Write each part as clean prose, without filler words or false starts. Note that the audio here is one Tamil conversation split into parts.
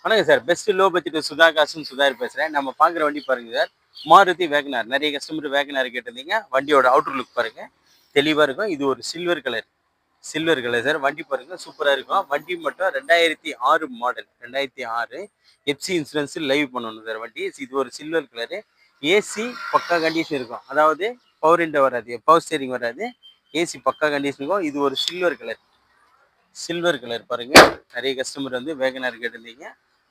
வணக்கம் சார். பெஸ்ட் லோ பட்ஜெட் சுதாகாசுன்னு சுதாகர் பேசுறேன். நம்ம பார்க்குற வண்டி பாருங்க சார். மாருதி வேகனார். நிறைய கஸ்டமர் வேகனார் கேட்டிருந்தீங்க. வண்டியோட அவுட்டர் லுக் பாருங்க. தெளிவா இருக்கும். இது ஒரு silver colour. Silver colour sir. வண்டி பாருங்க சூப்பரா இருக்கும். வண்டி மட்டும் 2006 மாடல். 2006 எஃப்சி இன்சூரன்ஸ் லைவ் பண்ணணும் சார் வண்டி. இது ஒரு சில்வர் கலரு. ஏசி பக்கா கண்டிஷன் இருக்கும். அதாவது பவர் விண்டோ வராது. பவர் ஸ்டீரிங் வராது. ஏசி பக்கா கண்டிஷன் இருக்கும். இது ஒரு சில்வர் கலர். சில்வர் கலர் பாருங்க. நிறைய கஸ்டமர் வந்து வேகனார் கேட்டிருந்தீங்க.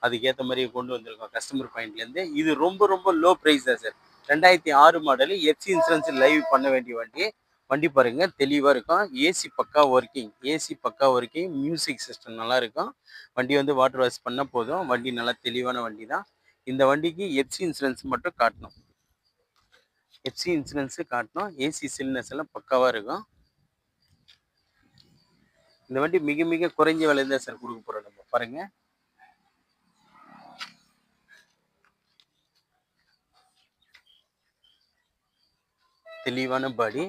அதுக்கேற்ற மாதிரியே கொண்டு வந்திருக்கோம் கஸ்டமர் பாயிண்ட்லேருந்து. இது ரொம்ப ரொம்ப லோ ப்ரைஸ் தான் sir. 2006 model FC insurance live பண்ண வேண்டிய வண்டி. வண்டி பாருங்க தெளிவாக இருக்கும். ஏசி பக்கா ஒர்க்கிங். ஏசி பக்கா ஒர்க்கிங். மியூசிக் சிஸ்டம் நல்லா இருக்கும். வண்டி வந்து வாட்டர் வாஷ் பண்ணால் போதும். வண்டி நல்லா தெளிவான வண்டி தான். இந்த வண்டிக்கு எஃப்சி இன்சூரன்ஸ் மட்டும் காட்டணும். எஃப்சி இன்சூரன்ஸு காட்டணும். ஏசி சில்னஸ் எல்லாம் பக்காவாக இருக்கும். இந்த வண்டி மிக மிக குறைஞ்ச விலையில் தான் சார் கொடுக்க போகிறோம் நம்ம. பாருங்கள் தெளிவான பாடி.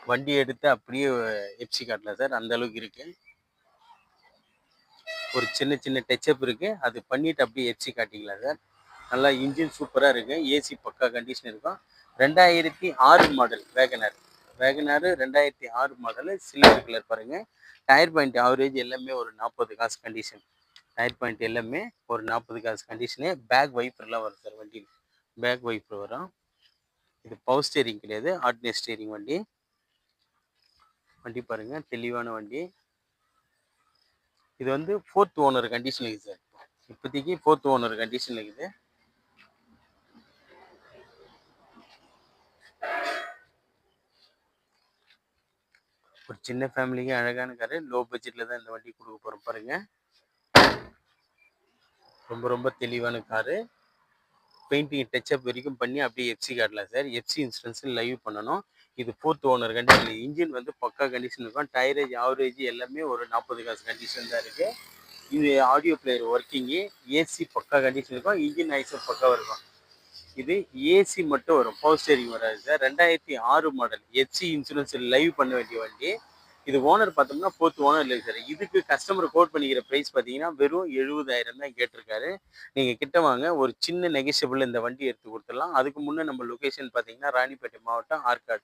வண்டி எடுத்து அப்படியே எஃப்சி காட்டலாம் சார். அந்த அளவுக்கு இருக்கு. ஒரு சின்ன சின்ன டச்சப் இருக்கு. அது பண்ணிட்டு அப்படியே எஃப்சி காட்டிக்கலாம் சார். நல்லா இன்ஜின் சூப்பராக இருக்கு. ஏசி பக்கா கண்டிஷன் இருக்கும். 2006 model Wagon R. Wagon R 2006 model silver colour பாருங்க. டயர் பாயிண்ட் ஆவரேஜ் எல்லாமே ஒரு 40 காசு கண்டிஷன். டயர் பாயிண்ட் எல்லாமே ஒரு 40 காசு கண்டிஷனு. பேக் வைப்பர்லாம் வரும் சார் வண்டியில். பேக் வைப்பர் வரும். இது பவர் ஸ்டீரிங் கிடையாது. ஆர்டினரி ஸ்டீரிங் வண்டி. வண்டி பாருங்க தெளிவான வண்டி. இது வந்து 4th ஓனர் கண்டிஷன் இருக்குது சார். இப்போதைக்கு 4th ஓனர் கண்டிஷன் இருக்குது. ஒரு சின்ன ஃபேமிலிக்கு அழகான காரு. லோ பட்ஜெட்டில் தான் இந்த வண்டி கொடுக்க போகிறோம் பாருங்க. ரொம்ப ரொம்ப தெளிவான காரு. பெயிண்டிங் டச்சப் வரைக்கும் பண்ணி அப்படியே எஃப்சி காட்டலாம் சார். எஃப்சி இன்சூரன்ஸ் லைவ் பண்ணணும். இது 4th ஓனர் கண்டிஷன். இன்ஜின் வந்து பக்கா கண்டிஷன் இருக்கும். டயரேஜ் ஆவரேஜ் எல்லாமே ஒரு 40 காசு கண்டிஷன் தான் இருக்குது. இது ஆடியோ பிளேயர் ஒர்க்கிங்கு. ஏசி பக்கா கண்டிஷன் இருக்கும். இன்ஜின் ஐஸும் பக்காவாக இருக்கும். இது ஏசி மட்டும் வரும். பவர் ஸ்டீரிங் வராது sir. 2006 model FC insurance live பண்ண வேண்டிய வண்டி. இது ஓனர் பார்த்தோம்னா 4th ஓனர் இல்லை சார். இதுக்கு கஸ்டமர் கோட் பண்ணிக்கிற ப்ரைஸ் பார்த்தீங்கன்னா வெறும் 70,000 தான் கேட்டிருக்காரு. நீங்கள் கிட்ட வாங்க, ஒரு சின்ன நெகஷியபிள் இந்த வண்டி எடுத்து கொடுத்துடலாம். அதுக்கு முன்னே நம்ம லொக்கேஷன் பார்த்தீங்கன்னா ராணிப்பேட்டை மாவட்டம் ஆற்காடு.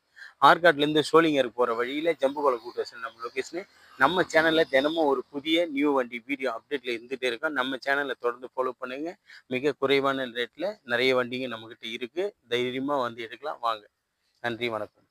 ஆற்காட்லேருந்து சோளிங்கர் போகிற வழியில் ஜம்புகோலை கூட்டு நம்ம லொக்கேஷனு. நம்ம சேனலில் தினமும் ஒரு புதிய நியூ வண்டி வீடியோ அப்டேட்டில் இருந்துகிட்டே இருக்கோம். நம்ம சேனலை தொடர்ந்து ஃபாலோ பண்ணுங்கள். மிக குறைவான ரேட்டில் நிறைய வண்டிங்க நம்மக்கிட்ட இருக்குது. தைரியமாக வந்து எடுக்கலாம் வாங்க. நன்றி, வணக்கம்.